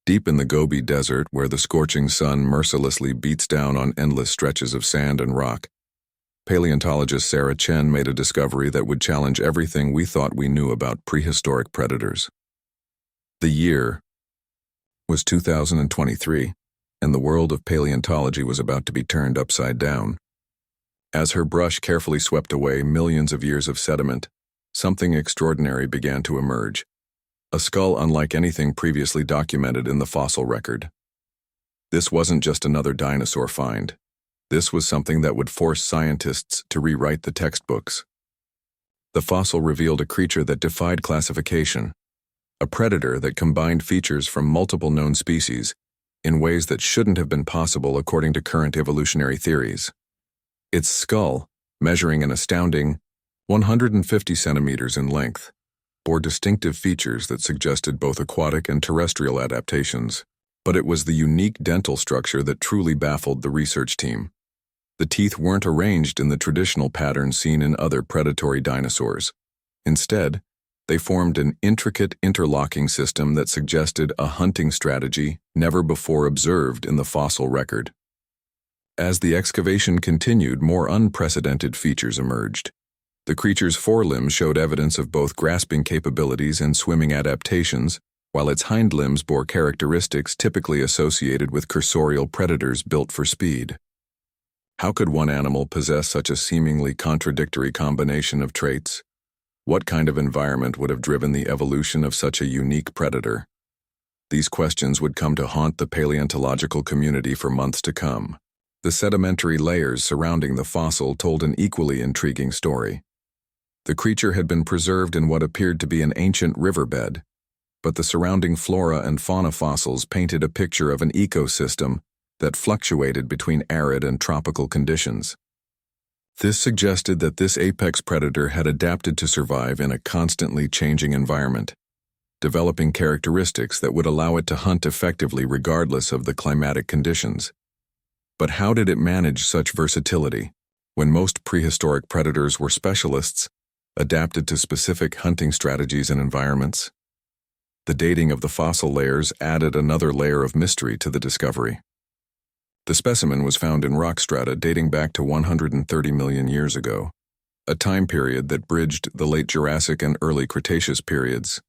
Deep in the Gobi Desert, where the scorching sun mercilessly beats down on endless stretches of sand and rock, paleontologist Sarah Chen made a discovery that would challenge everything we thought we knew about prehistoric predators. The year was 2023, and the world of paleontology was about to be turned upside down. As her brush carefully swept away millions of years of sediment, something extraordinary began to emerge. A skull unlike anything previously documented in the fossil record. This wasn't just another dinosaur find. This was something that would force scientists to rewrite the textbooks. The fossil revealed a creature that defied classification, a predator that combined features from multiple known species in ways that shouldn't have been possible according to current evolutionary theories. Its skull, measuring an astounding 150 centimeters in length, bore distinctive features that suggested both aquatic and terrestrial adaptations, but it was the unique dental structure that truly baffled the research team. The teeth weren't arranged in the traditional pattern seen in other predatory dinosaurs. Instead, they formed an intricate interlocking system that suggested a hunting strategy never before observed in the fossil record. As the excavation continued, more unprecedented features emerged. The creature's forelimbs showed evidence of both grasping capabilities and swimming adaptations, while its hind limbs bore characteristics typically associated with cursorial predators built for speed. How could one animal possess such a seemingly contradictory combination of traits? What kind of environment would have driven the evolution of such a unique predator? These questions would come to haunt the paleontological community for months to come. The sedimentary layers surrounding the fossil told an equally intriguing story. The creature had been preserved in what appeared to be an ancient riverbed, but the surrounding flora and fauna fossils painted a picture of an ecosystem that fluctuated between arid and tropical conditions. This suggested that this apex predator had adapted to survive in a constantly changing environment, developing characteristics that would allow it to hunt effectively regardless of the climatic conditions. But how did it manage such versatility, when most prehistoric predators were specialists, adapted to specific hunting strategies and environments? The dating of the fossil layers added another layer of mystery to the discovery. The specimen was found in rock strata dating back to 130 million years ago, a time period that bridged the late Jurassic and early Cretaceous periods.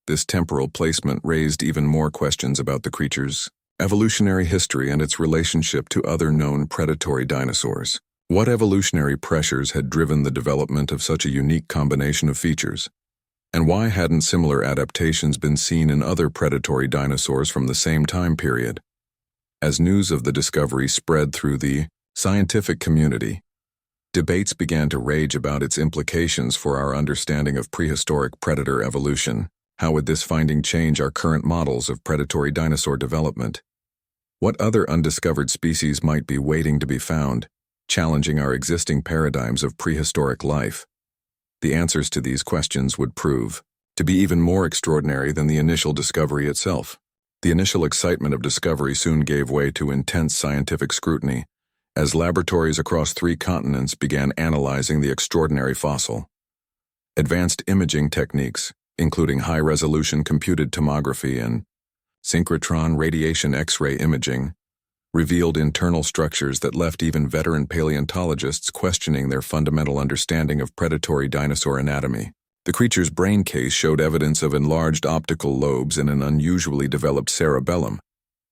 This temporal placement raised even more questions about the creature's evolutionary history and its relationship to other known predatory dinosaurs. What evolutionary pressures had driven the development of such a unique combination of features? And why hadn't similar adaptations been seen in other predatory dinosaurs from the same time period? As news of the discovery spread through the scientific community, debates began to rage about its implications for our understanding of prehistoric predator evolution. How would this finding change our current models of predatory dinosaur development? What other undiscovered species might be waiting to be found, challenging our existing paradigms of prehistoric life? The answers to these questions would prove to be even more extraordinary than the initial discovery itself. The initial excitement of discovery soon gave way to intense scientific scrutiny, as laboratories across 3 continents began analyzing the extraordinary fossil. Advanced imaging techniques, including high-resolution computed tomography and synchrotron radiation X-ray imaging, revealed internal structures that left even veteran paleontologists questioning their fundamental understanding of predatory dinosaur anatomy. The creature's brain case showed evidence of enlarged optical lobes and an unusually developed cerebellum,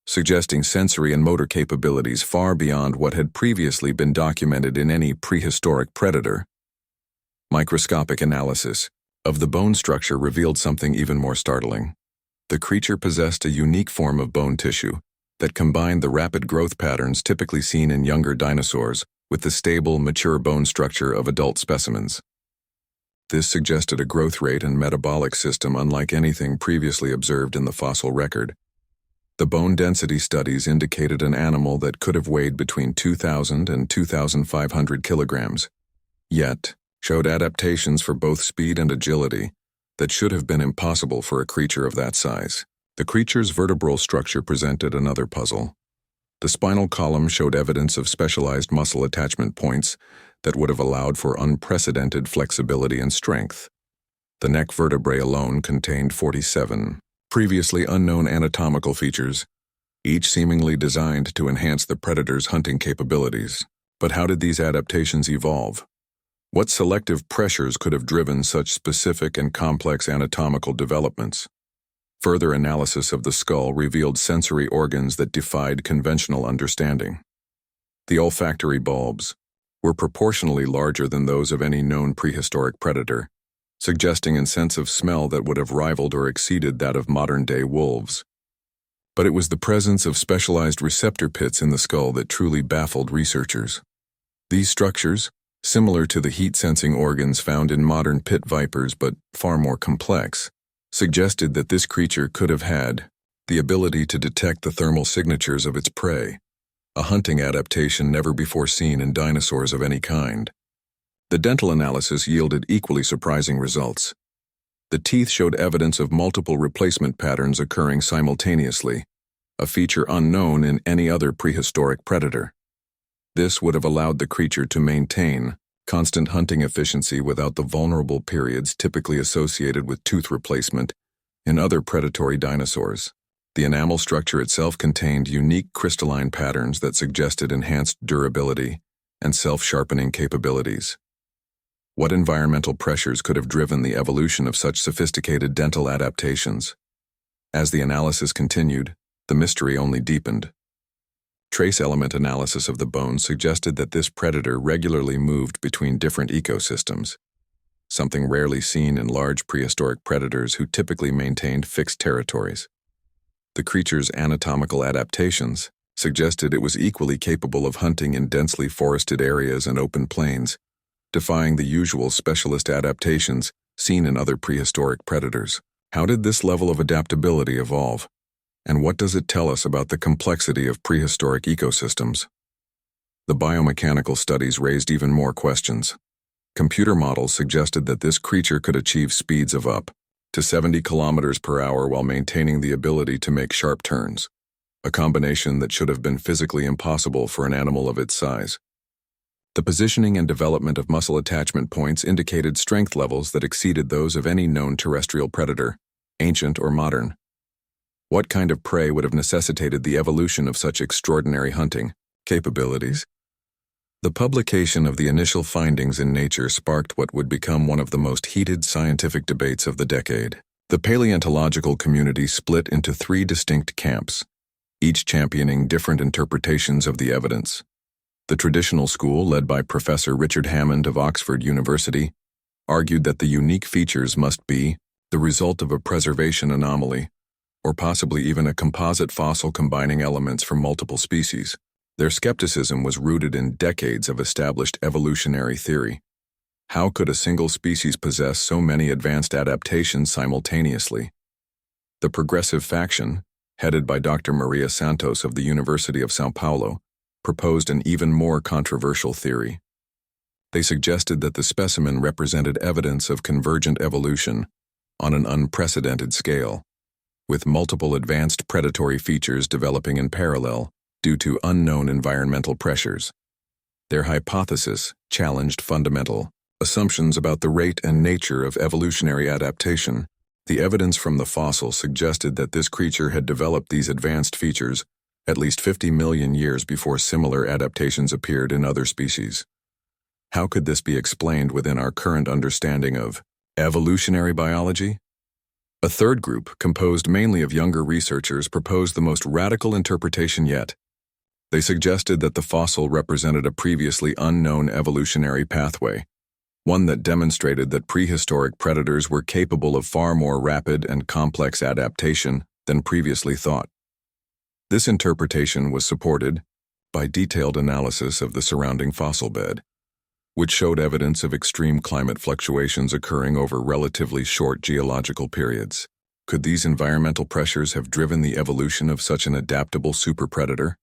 suggesting sensory and motor capabilities far beyond what had previously been documented in any prehistoric predator. Microscopic analysis of the bone structure revealed something even more startling. The creature possessed a unique form of bone tissue that combined the rapid growth patterns typically seen in younger dinosaurs with the stable, mature bone structure of adult specimens. This suggested a growth rate and metabolic system unlike anything previously observed in the fossil record. The bone density studies indicated an animal that could have weighed between 2,000 and 2,500 kilograms, yet showed adaptations for both speed and agility that should have been impossible for a creature of that size. The creature's vertebral structure presented another puzzle. The spinal column showed evidence of specialized muscle attachment points that would have allowed for unprecedented flexibility and strength. The neck vertebrae alone contained 47 previously unknown anatomical features, each seemingly designed to enhance the predator's hunting capabilities. But how did these adaptations evolve? What selective pressures could have driven such specific and complex anatomical developments? Further analysis of the skull revealed sensory organs that defied conventional understanding. The olfactory bulbs were proportionally larger than those of any known prehistoric predator, suggesting a sense of smell that would have rivaled or exceeded that of modern-day wolves. But it was the presence of specialized receptor pits in the skull that truly baffled researchers. These structures, similar to the heat-sensing organs found in modern pit vipers but far more complex, suggested that this creature could have had the ability to detect the thermal signatures of its prey, a hunting adaptation never before seen in dinosaurs of any kind. The dental analysis yielded equally surprising results. The teeth showed evidence of multiple replacement patterns occurring simultaneously, a feature unknown in any other prehistoric predator. This would have allowed the creature to maintain constant hunting efficiency without the vulnerable periods typically associated with tooth replacement in other predatory dinosaurs. The enamel structure itself contained unique crystalline patterns that suggested enhanced durability and self-sharpening capabilities. What environmental pressures could have driven the evolution of such sophisticated dental adaptations? As the analysis continued, the mystery only deepened. Trace element analysis of the bones suggested that this predator regularly moved between different ecosystems, something rarely seen in large prehistoric predators who typically maintained fixed territories. The creature's anatomical adaptations suggested it was equally capable of hunting in densely forested areas and open plains, defying the usual specialist adaptations seen in other prehistoric predators. How did this level of adaptability evolve? And what does it tell us about the complexity of prehistoric ecosystems? The biomechanical studies raised even more questions. Computer models suggested that this creature could achieve speeds of up to 70 kilometers per hour while maintaining the ability to make sharp turns, a combination that should have been physically impossible for an animal of its size. The positioning and development of muscle attachment points indicated strength levels that exceeded those of any known terrestrial predator, ancient or modern. What kind of prey would have necessitated the evolution of such extraordinary hunting capabilities? The publication of the initial findings in Nature sparked what would become one of the most heated scientific debates of the decade. The paleontological community split into three distinct camps, each championing different interpretations of the evidence. The traditional school, led by Professor Richard Hammond of Oxford University, argued that the unique features must be the result of a preservation anomaly, or possibly even a composite fossil combining elements from multiple species. Their skepticism was rooted in decades of established evolutionary theory. How could a single species possess so many advanced adaptations simultaneously? The progressive faction, headed by Dr. Maria Santos of the University of São Paulo, proposed an even more controversial theory. They suggested that the specimen represented evidence of convergent evolution on an unprecedented scale, with multiple advanced predatory features developing in parallel due to unknown environmental pressures. Their hypothesis challenged fundamental assumptions about the rate and nature of evolutionary adaptation. The evidence from the fossil suggested that this creature had developed these advanced features at least 50 million years before similar adaptations appeared in other species. How could this be explained within our current understanding of evolutionary biology? A third group, composed mainly of younger researchers, proposed the most radical interpretation yet. They suggested that the fossil represented a previously unknown evolutionary pathway, one that demonstrated that prehistoric predators were capable of far more rapid and complex adaptation than previously thought. This interpretation was supported by detailed analysis of the surrounding fossil bed, which showed evidence of extreme climate fluctuations occurring over relatively short geological periods. Could these environmental pressures have driven the evolution of such an adaptable superpredator?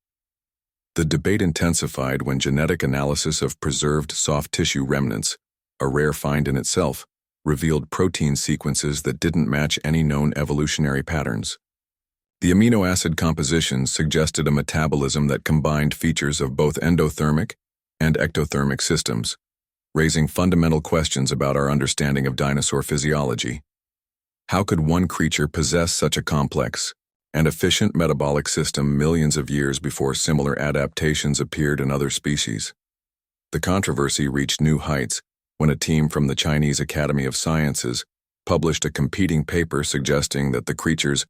The debate intensified when genetic analysis of preserved soft tissue remnants, a rare find in itself, revealed protein sequences that didn't match any known evolutionary patterns. The amino acid compositions suggested a metabolism that combined features of both endothermic and ectothermic systems, raising fundamental questions about our understanding of dinosaur physiology. How could one creature possess such a complex and efficient metabolic system millions of years before similar adaptations appeared in other species? The controversy reached new heights when a team from the Chinese Academy of Sciences published a competing paper suggesting that the creature's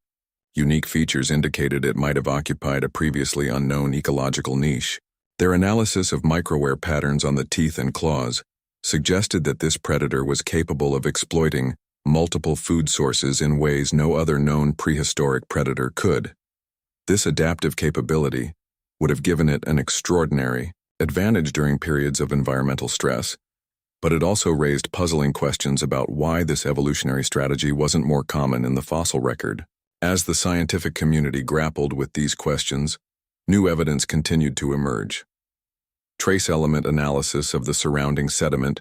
unique features indicated it might have occupied a previously unknown ecological niche. Their analysis of microwear patterns on the teeth and claws suggested that this predator was capable of exploiting multiple food sources in ways no other known prehistoric predator could. This adaptive capability would have given it an extraordinary advantage during periods of environmental stress, but it also raised puzzling questions about why this evolutionary strategy wasn't more common in the fossil record. As the scientific community grappled with these questions, new evidence continued to emerge. Trace element analysis of the surrounding sediment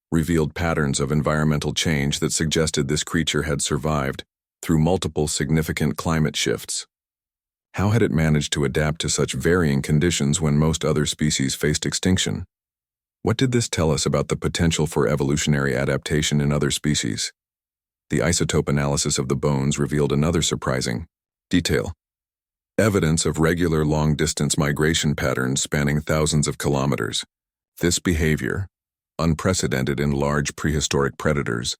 revealed patterns of environmental change that suggested this creature had survived through multiple significant climate shifts. How had it managed to adapt to such varying conditions when most other species faced extinction? What did this tell us about the potential for evolutionary adaptation in other species? The isotope analysis of the bones revealed another surprising detail: evidence of regular long-distance migration patterns spanning thousands of kilometers. This behavior, unprecedented in large prehistoric predators,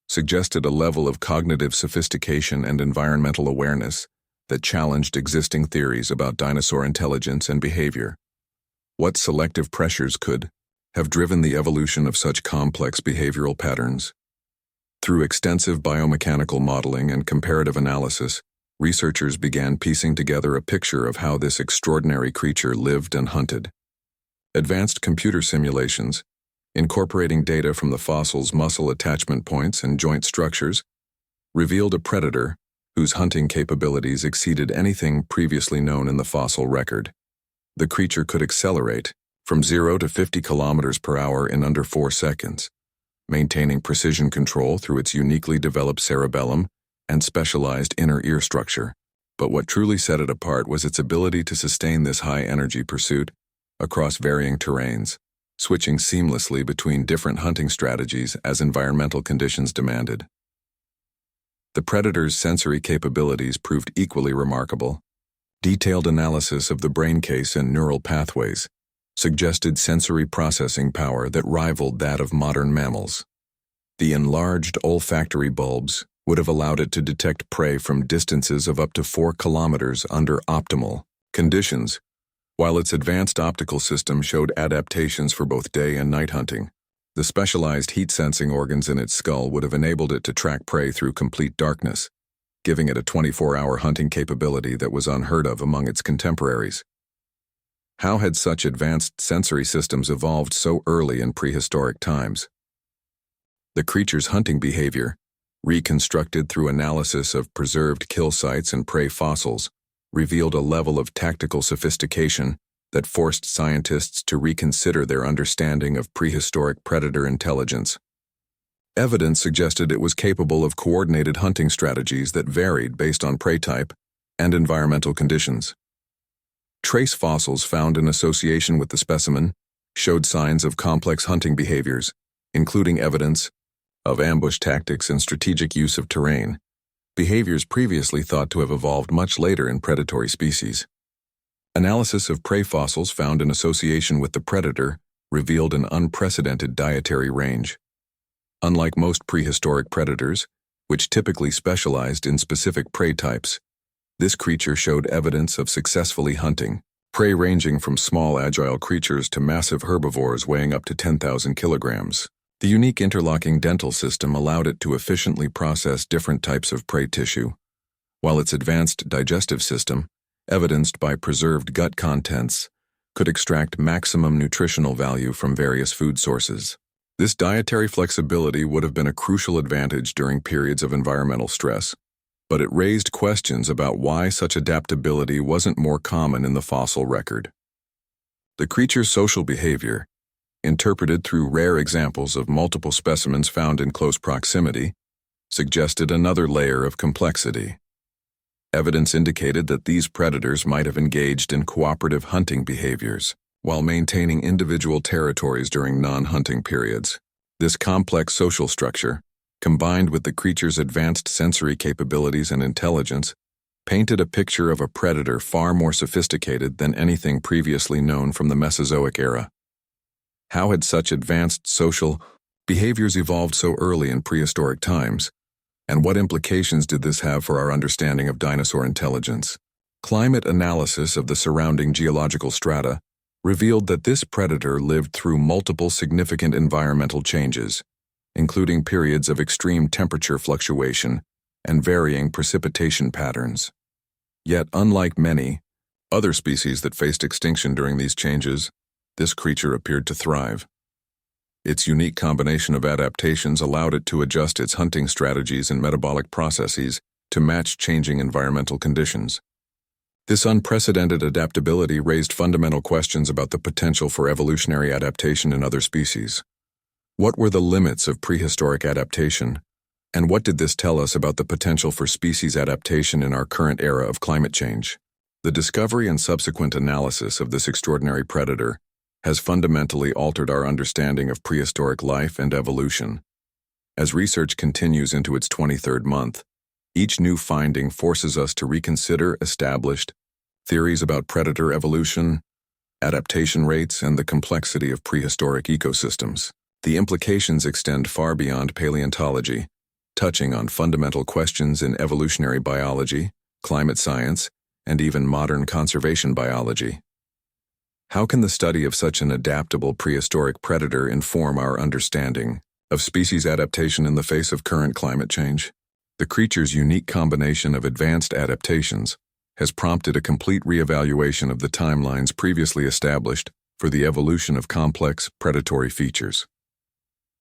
suggested a level of cognitive sophistication and environmental awareness that challenged existing theories about dinosaur intelligence and behavior. What selective pressures could have driven the evolution of such complex behavioral patterns? Through extensive biomechanical modeling and comparative analysis, researchers began piecing together a picture of how this extraordinary creature lived and hunted. Advanced computer simulations, incorporating data from the fossil's muscle attachment points and joint structures, revealed a predator whose hunting capabilities exceeded anything previously known in the fossil record. The creature could accelerate from 0 to 50 kilometers per hour in under 4 seconds, maintaining precision control through its uniquely developed cerebellum and specialized inner ear structure. But what truly set it apart was its ability to sustain this high-energy pursuit across varying terrains, switching seamlessly between different hunting strategies as environmental conditions demanded. The predator's sensory capabilities proved equally remarkable. Detailed analysis of the brain case and neural pathways suggested sensory processing power that rivaled that of modern mammals. The enlarged olfactory bulbs would have allowed it to detect prey from distances of up to 4 kilometers under optimal conditions, while its advanced optical system showed adaptations for both day and night hunting. The specialized heat-sensing organs in its skull would have enabled it to track prey through complete darkness, giving it a 24-hour hunting capability that was unheard of among its contemporaries. How had such advanced sensory systems evolved so early in prehistoric times? The creature's hunting behavior, reconstructed through analysis of preserved kill sites and prey fossils, revealed a level of tactical sophistication that forced scientists to reconsider their understanding of prehistoric predator intelligence. Evidence suggested it was capable of coordinated hunting strategies that varied based on prey type and environmental conditions. Trace fossils found in association with the specimen showed signs of complex hunting behaviors, including evidence of ambush tactics and strategic use of terrain, behaviors previously thought to have evolved much later in predatory species. Analysis of prey fossils found in association with the predator revealed an unprecedented dietary range. Unlike most prehistoric predators, which typically specialized in specific prey types, this creature showed evidence of successfully hunting prey ranging from small agile creatures to massive herbivores weighing up to 10,000 kilograms. The unique interlocking dental system allowed it to efficiently process different types of prey tissue, while its advanced digestive system, evidenced by preserved gut contents, could extract maximum nutritional value from various food sources. This dietary flexibility would have been a crucial advantage during periods of environmental stress, but it raised questions about why such adaptability wasn't more common in the fossil record. The creature's social behavior, interpreted through rare examples of multiple specimens found in close proximity, suggested another layer of complexity. Evidence indicated that these predators might have engaged in cooperative hunting behaviors while maintaining individual territories during non-hunting periods. This complex social structure combined with the creature's advanced sensory capabilities and intelligence, painted a picture of a predator far more sophisticated than anything previously known from the Mesozoic era. How had such advanced social behaviors evolved so early in prehistoric times? And what implications did this have for our understanding of dinosaur intelligence? Climate analysis of the surrounding geological strata revealed that this predator lived through multiple significant environmental changes, including periods of extreme temperature fluctuation and varying precipitation patterns. Yet, unlike many other species that faced extinction during these changes, this creature appeared to thrive. Its unique combination of adaptations allowed it to adjust its hunting strategies and metabolic processes to match changing environmental conditions. This unprecedented adaptability raised fundamental questions about the potential for evolutionary adaptation in other species. What were the limits of prehistoric adaptation, and what did this tell us about the potential for species adaptation in our current era of climate change? The discovery and subsequent analysis of this extraordinary predator has fundamentally altered our understanding of prehistoric life and evolution. As research continues into its 23rd month, each new finding forces us to reconsider established theories about predator evolution, adaptation rates, and the complexity of prehistoric ecosystems. The implications extend far beyond paleontology, touching on fundamental questions in evolutionary biology, climate science, and even modern conservation biology. How can the study of such an adaptable prehistoric predator inform our understanding of species adaptation in the face of current climate change? The creature's unique combination of advanced adaptations has prompted a complete reevaluation of the timelines previously established for the evolution of complex predatory features.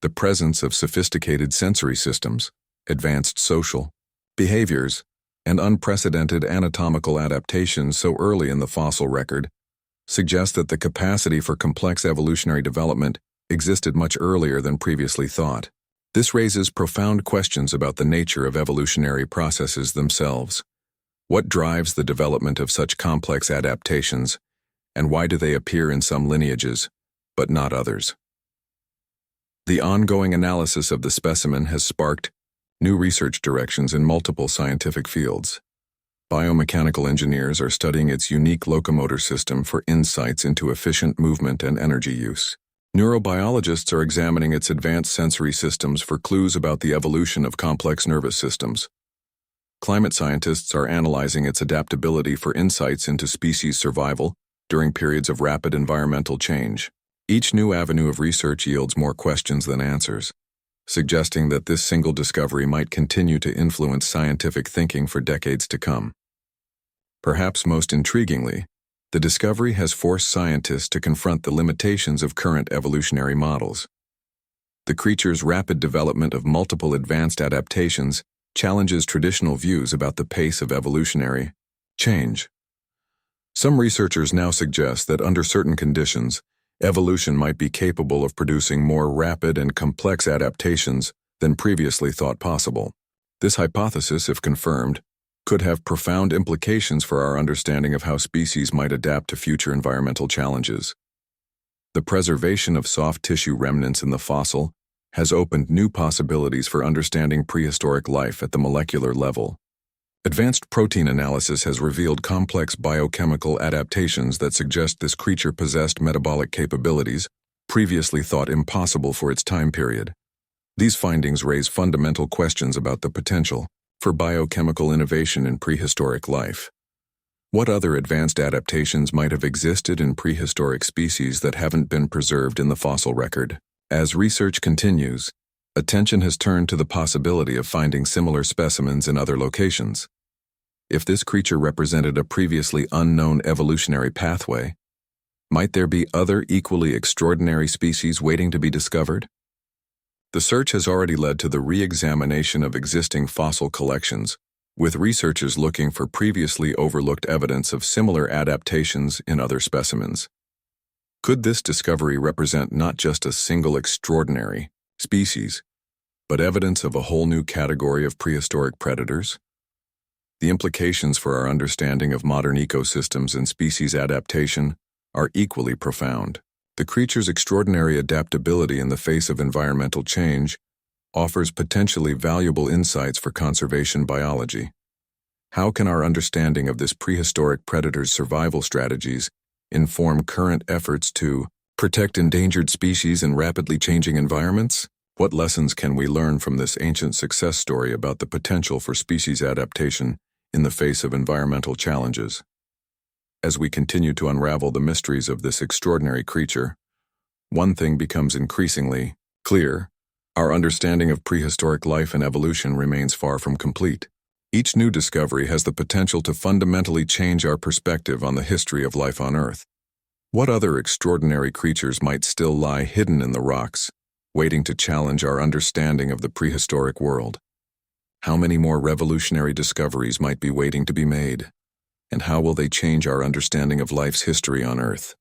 The presence of sophisticated sensory systems, advanced social behaviors, and unprecedented anatomical adaptations so early in the fossil record suggest that the capacity for complex evolutionary development existed much earlier than previously thought. This raises profound questions about the nature of evolutionary processes themselves. What drives the development of such complex adaptations, and why do they appear in some lineages, but not others? The ongoing analysis of the specimen has sparked new research directions in multiple scientific fields. Biomechanical engineers are studying its unique locomotor system for insights into efficient movement and energy use. Neurobiologists are examining its advanced sensory systems for clues about the evolution of complex nervous systems. Climate scientists are analyzing its adaptability for insights into species survival during periods of rapid environmental change. Each new avenue of research yields more questions than answers, suggesting that this single discovery might continue to influence scientific thinking for decades to come. Perhaps most intriguingly, the discovery has forced scientists to confront the limitations of current evolutionary models. The creature's rapid development of multiple advanced adaptations challenges traditional views about the pace of evolutionary change. Some researchers now suggest that under certain conditions, evolution might be capable of producing more rapid and complex adaptations than previously thought possible. This hypothesis, if confirmed, could have profound implications for our understanding of how species might adapt to future environmental challenges. The preservation of soft tissue remnants in the fossil has opened new possibilities for understanding prehistoric life at the molecular level. Advanced protein analysis has revealed complex biochemical adaptations that suggest this creature possessed metabolic capabilities previously thought impossible for its time period. These findings raise fundamental questions about the potential for biochemical innovation in prehistoric life. What other advanced adaptations might have existed in prehistoric species that haven't been preserved in the fossil record? As research continues, attention has turned to the possibility of finding similar specimens in other locations. If this creature represented a previously unknown evolutionary pathway, might there be other equally extraordinary species waiting to be discovered? The search has already led to the re-examination of existing fossil collections, with researchers looking for previously overlooked evidence of similar adaptations in other specimens. Could this discovery represent not just a single extraordinary species, but evidence of a whole new category of prehistoric predators? The implications for our understanding of modern ecosystems and species adaptation are equally profound. The creature's extraordinary adaptability in the face of environmental change offers potentially valuable insights for conservation biology. How can our understanding of this prehistoric predator's survival strategies inform current efforts to protect endangered species in rapidly changing environments? What lessons can we learn from this ancient success story about the potential for species adaptation in the face of environmental challenges? As we continue to unravel the mysteries of this extraordinary creature, one thing becomes increasingly clear: our understanding of prehistoric life and evolution remains far from complete. Each new discovery has the potential to fundamentally change our perspective on the history of life on Earth. What other extraordinary creatures might still lie hidden in the rocks, waiting to challenge our understanding of the prehistoric world? How many more revolutionary discoveries might be waiting to be made? And how will they change our understanding of life's history on Earth?